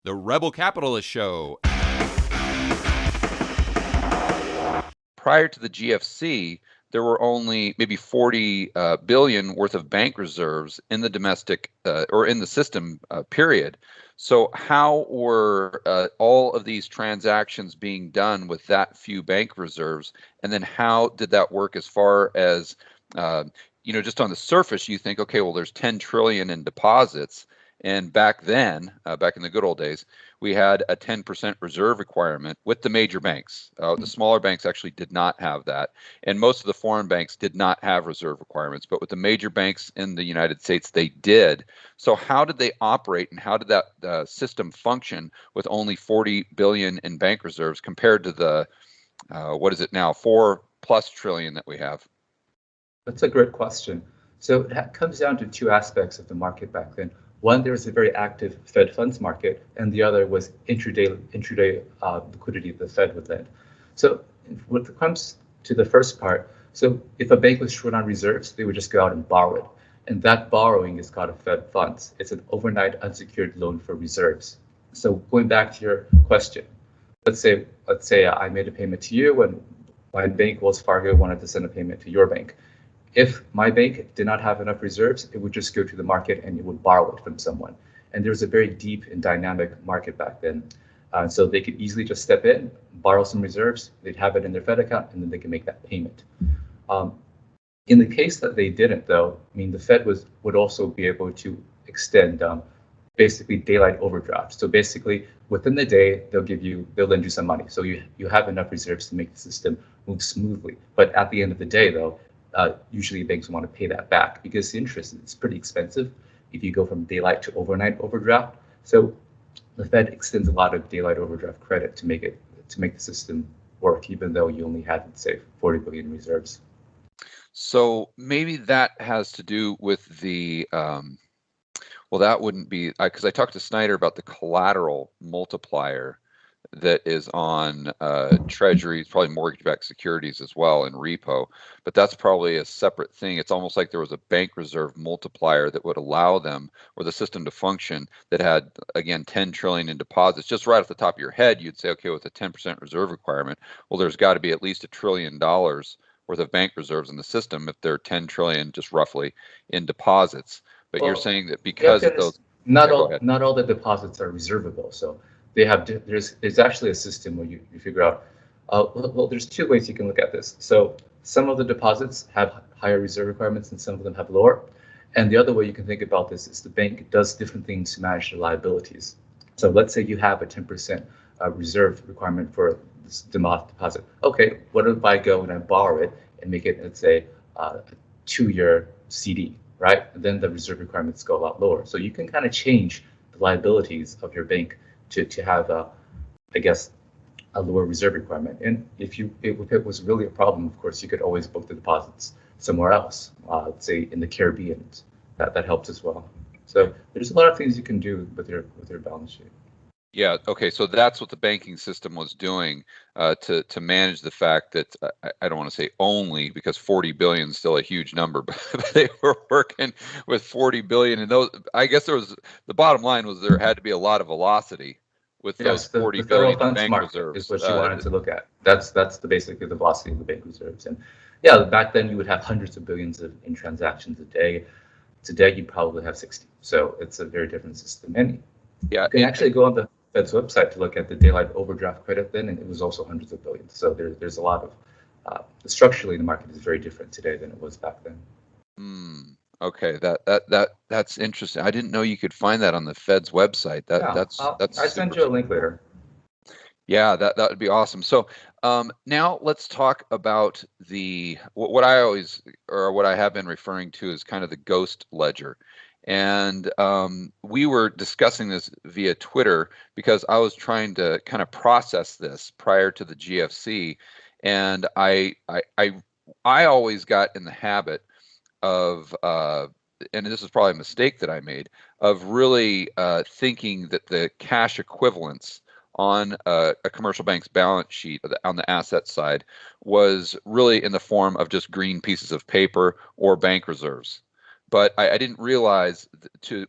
The Rebel Capitalist Show. Prior to the GFC, there were only maybe 40 billion worth of bank reserves in the domestic or in the system, period. So how were all of these transactions being done with that few bank reserves? And then how did that work as far as, just on the surface, you think, okay, well, there's 10 trillion in deposits. And back then, back in the good old days, we had a 10% reserve requirement with the major banks. The smaller banks actually did not have that. And most of the foreign banks did not have reserve requirements. But with the major banks in the United States, they did. So how did they operate, and how did that system function with only 40 billion in bank reserves compared to the, what is it now, 4+ trillion that we have? That's a great question. So it comes down to two aspects of the market back then. One, there was a very active Fed funds market, and the other was intraday liquidity the Fed would lend. So when it comes to the first part, so if a bank was short on reserves, they would just go out and borrow it. And that borrowing is called a Fed funds. It's an overnight unsecured loan for reserves. So going back to your question, let's say I made a payment to you, and my bank, Wells Fargo, wanted to send a payment to your bank. If my bank did not have enough reserves, it would just go to the market and it would borrow it from someone. And there was a very deep and dynamic market back then. So they could easily just step in, borrow some reserves, they'd have it in their Fed account, and then they can make that payment. In the case that they didn't, though, I mean, the Fed would also be able to extend basically daylight overdraft. So basically, within the day, they'll lend you some money. So you have enough reserves to make the system move smoothly. But at the end of the day, though, usually banks want to pay that back because the interest is pretty expensive if you go from daylight to overnight overdraft. So the Fed extends a lot of daylight overdraft credit to make the system work, even though you only had, say, 40 billion reserves. So maybe that has to do with the, well, that wouldn't be, because I talked to Snyder about the collateral multiplier that is on treasuries, probably mortgage-backed securities as well, and repo, but that's probably a separate thing. It's almost like there was a bank reserve multiplier that would allow them or the system to function that had, again, 10 trillion in deposits. Just right off the top of your head, you'd say, okay, with a 10% reserve requirement, well, there's got to be at least $1 trillion worth of bank reserves in the system if they're 10 trillion just roughly in deposits. But you're saying that because of those, not go ahead. all the deposits are reservable. So they have there's actually a system where you figure out. Well, there's two ways you can look at this. So some of the deposits have higher reserve requirements and some of them have lower. And the other way you can think about this is the bank does different things to manage the liabilities. So let's say you have a 10% reserve requirement for this deposit. Okay, what if I go and I borrow it and make it, let's say, a 2-year CD, right? And then the reserve requirements go a lot lower. So you can kind of change the liabilities of your bank to have, I guess, a lower reserve requirement. And if it was really a problem, of course, you could always book the deposits somewhere else, let's say in the Caribbean. That helps as well. So there's a lot of things you can do with your balance sheet. Yeah. Okay. So that's what the banking system was doing to manage the fact that I don't want to say only, because 40 billion is still a huge number, but they were working with 40 billion, and those. I guess the bottom line was there had to be a lot of velocity with those 40 the federal billion in funds bank market reserves. is what you wanted to look at. That's basically the velocity of the bank reserves. And yeah, back then you would have hundreds of billions in transactions a day. Today you probably have 60. So it's a very different system. And yeah, you can actually go on the Fed's website to look at the daylight overdraft credit then, and it was also hundreds of billions. So there's a lot of structurally the market is very different today than it was back then. Okay, that's interesting. I didn't know you could find that on the Fed's website. That's I send you a link later. Yeah, that would be awesome. So now let's talk about what I always, or what I have been referring to as kind of the ghost ledger. And we were discussing this via Twitter because I was trying to kind of process this prior to the GFC, and I always got in the habit of, and this is probably a mistake that I made, of really thinking that the cash equivalents on a commercial bank's balance sheet on the asset side was really in the form of just green pieces of paper or bank reserves. But I didn't realize to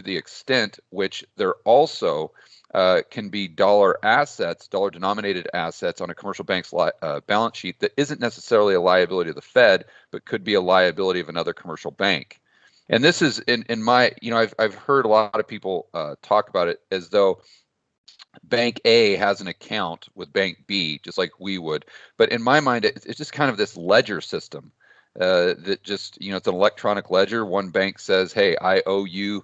the extent which they're also can be dollar assets, dollar denominated assets on a commercial bank's balance sheet that isn't necessarily a liability of the Fed, but could be a liability of another commercial bank. And this is in my, I've heard a lot of people talk about it as though Bank A has an account with Bank B, just like we would. But in my mind, it's just kind of this ledger system that just, it's an electronic ledger. One bank says, hey, I owe you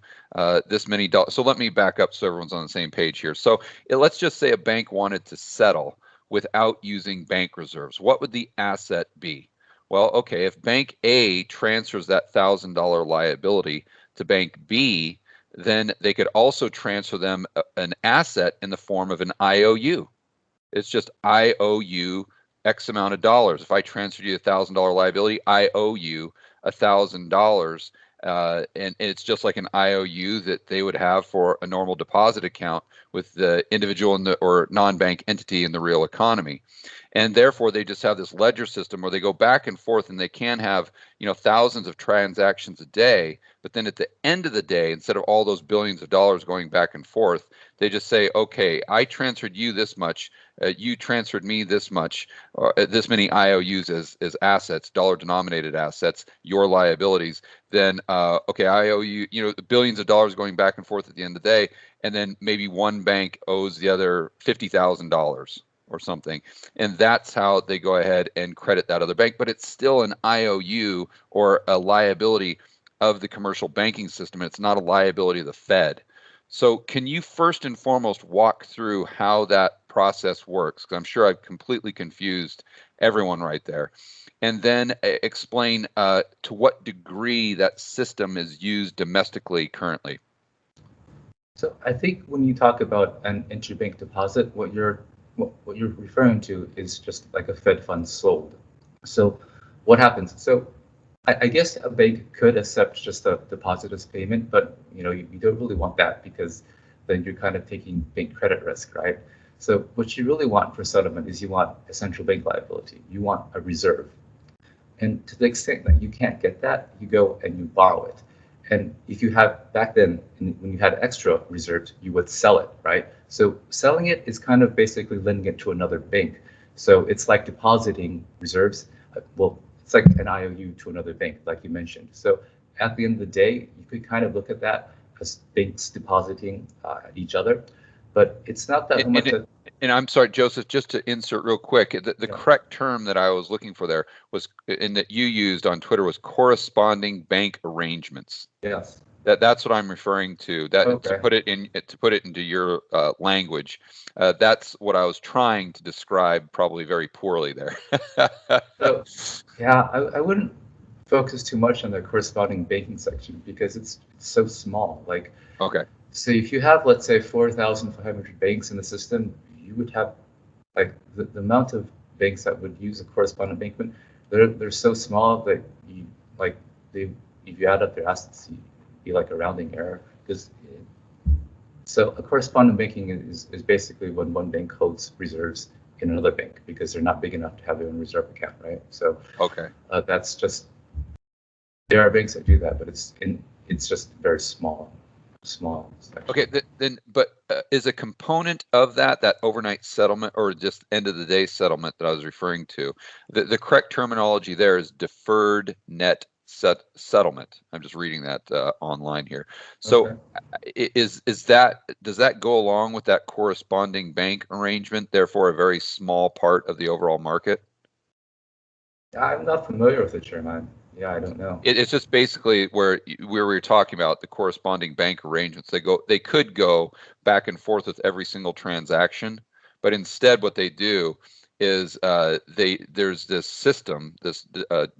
this many dollars. So let me back up so everyone's on the same page here. So let's just say a bank wanted to settle without using bank reserves. What would the asset be? Well, okay, if Bank A transfers that $1,000 liability to Bank B, then they could also transfer them an asset in the form of an IOU. It's just I owe you X amount of dollars. If I transferred you $1,000 liability, I owe you $1,000. And it's just like an IOU that they would have for a normal deposit account with the individual or non-bank entity in the real economy. And therefore, they just have this ledger system where they go back and forth, and they can have, thousands of transactions a day. But then at the end of the day, instead of all those billions of dollars going back and forth, they just say, okay, I transferred you this much, you transferred me this much, this many IOUs as assets, dollar denominated assets, your liabilities. Then, okay, I owe you, billions of dollars going back and forth at the end of the day. And then maybe one bank owes the other $50,000 or something. And that's how they go ahead and credit that other bank. But it's still an IOU or a liability of the commercial banking system. It's not a liability of the Fed. So can you first and foremost walk through how that process works? Because I'm sure I've completely confused everyone right there. And then explain to what degree that system is used domestically currently. So I think when you talk about an interbank deposit, what you're referring to is just like a Fed fund sold. So what happens? So I guess a bank could accept just a deposit as payment, but you don't really want that, because then you're kind of taking bank credit risk, right? So what you really want for settlement is you want a central bank liability. You want a reserve. And to the extent that you can't get that, you go and you borrow it. And if you have, back then, when you had extra reserves, you would sell it, right? So selling it is kind of basically lending it to another bank. So it's like depositing reserves. Well, it's like an IOU to another bank, like you mentioned. So at the end of the day, you could kind of look at that as banks depositing at each other, but it's not that much. And I'm sorry, Joseph, just to insert real quick, the correct term that I was looking for there was, and that you used on Twitter, was corresponding bank arrangements. Yes. That's what I'm referring to. That Okay. to put it into your language. That's what I was trying to describe, probably very poorly there. So, yeah, I wouldn't focus too much on the corresponding banking section, because it's so small. Like, okay. So if you have, let's say, 4,500 banks in the system, you would have, like, the amount of banks that would use a correspondent bankman, they're so small that if you add up their assets, you'd be like a rounding error. So a correspondent banking is basically when one bank holds reserves in another bank, because they're not big enough to have their own reserve account, right? So okay, that's just, there are banks that do that, but it's just very small. Okay, then, but is a component of that overnight settlement, or just end of the day settlement that I was referring to, the correct terminology there is deferred net settlement. I'm just reading that online here. So okay. Does that go along with that corresponding bank arrangement, therefore a very small part of the overall market? I'm not familiar with the term. I don't know. It's just basically where we were talking about the corresponding bank arrangements. They could go back and forth with every single transaction, but instead what they do is there's this system, this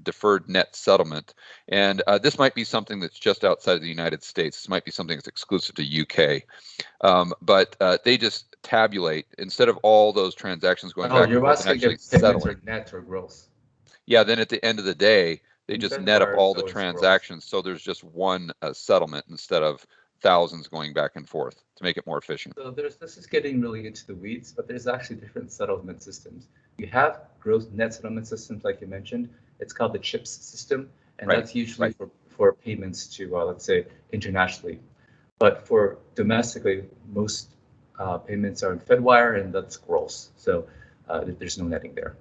deferred net settlement, and this might be something that's just outside of the United States. This might be something that's exclusive to UK, but they just tabulate instead of all those transactions going back and forth and actually settling. Net or gross? Yeah, then at the end of the day, they just net up all the transactions, so there's just one settlement instead of thousands going back and forth to make it more efficient. So this is getting really into the weeds, but there's actually different settlement systems. You have gross net settlement systems, like you mentioned. It's called the CHIPS system, and that's usually for payments to, let's say, internationally. But for domestically, most payments are in FEDWire, and that's gross. So there's no netting there.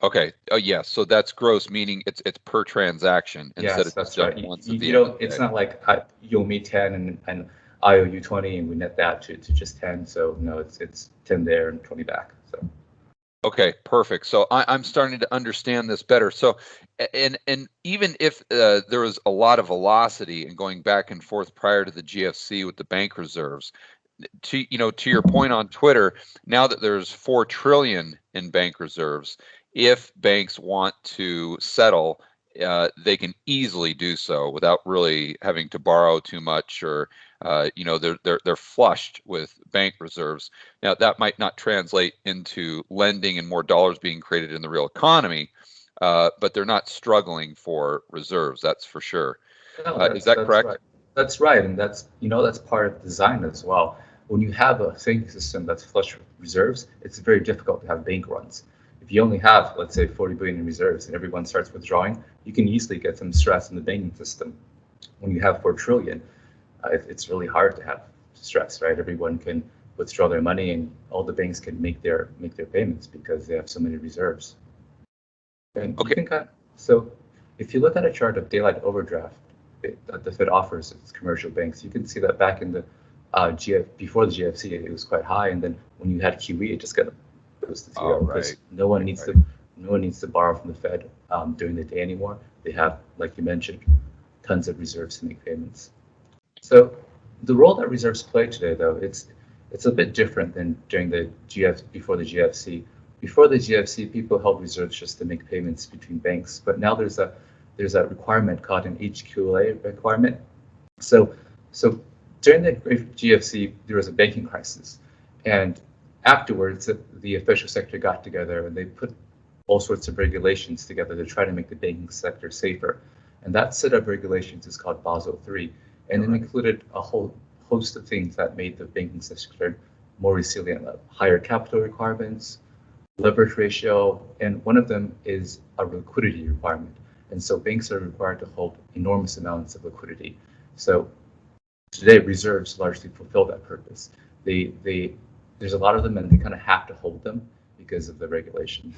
Okay. Oh, yes. So that's gross, meaning it's per transaction instead Yes, of that's just right. once You, at the you end of don't. the It's day. not like you owe me 10 and I owe you 20, and we net that to just 10. So no, it's 10 there and 20 back. So. Okay, perfect. So I'm starting to understand this better. So, and even if there was a lot of velocity and going back and forth prior to the GFC with the bank reserves, to your point on Twitter, now that there's 4 trillion in bank reserves, if banks want to settle, they can easily do so without really having to borrow too much, or they're flushed with bank reserves. Now that might not translate into lending and more dollars being created in the real economy, but they're not struggling for reserves. That's for sure. No, Is that that's correct? right. That's right, and that's part of design as well. When you have a banking system that's flush with reserves, it's very difficult to have bank runs. If you only have, let's say, 40 billion in reserves and everyone starts withdrawing, you can easily get some stress in the banking system. When you have 4 trillion, it's really hard to have stress, right? Everyone can withdraw their money, and all the banks can make their payments because they have so many reserves. And you Okay. can so if you look at a chart of daylight overdraft that the Fed offers its commercial banks, you can see that back in the before the GFC, it was quite high, and then when you had QE, it just goes to All zero because right. Right. Right. no one needs to borrow from the Fed during the day anymore. They have, like you mentioned, tons of reserves to make payments. So the role that reserves play today, though, it's a bit different than during the before the GFC. Before the GFC, people held reserves just to make payments between banks, but now there's a requirement called an HQLA requirement. So so during the great GFC, there was a banking crisis, and afterwards, the official sector got together and they put all sorts of regulations together to try to make the banking sector safer. And that set of regulations is called Basel III, and it included a whole host of things that made the banking sector more resilient, like higher capital requirements, leverage ratio, and one of them is a liquidity requirement. And so banks are required to hold enormous amounts of liquidity. So today, reserves largely fulfill that purpose. There's a lot of them, and they kind of have to hold them because of the regulations.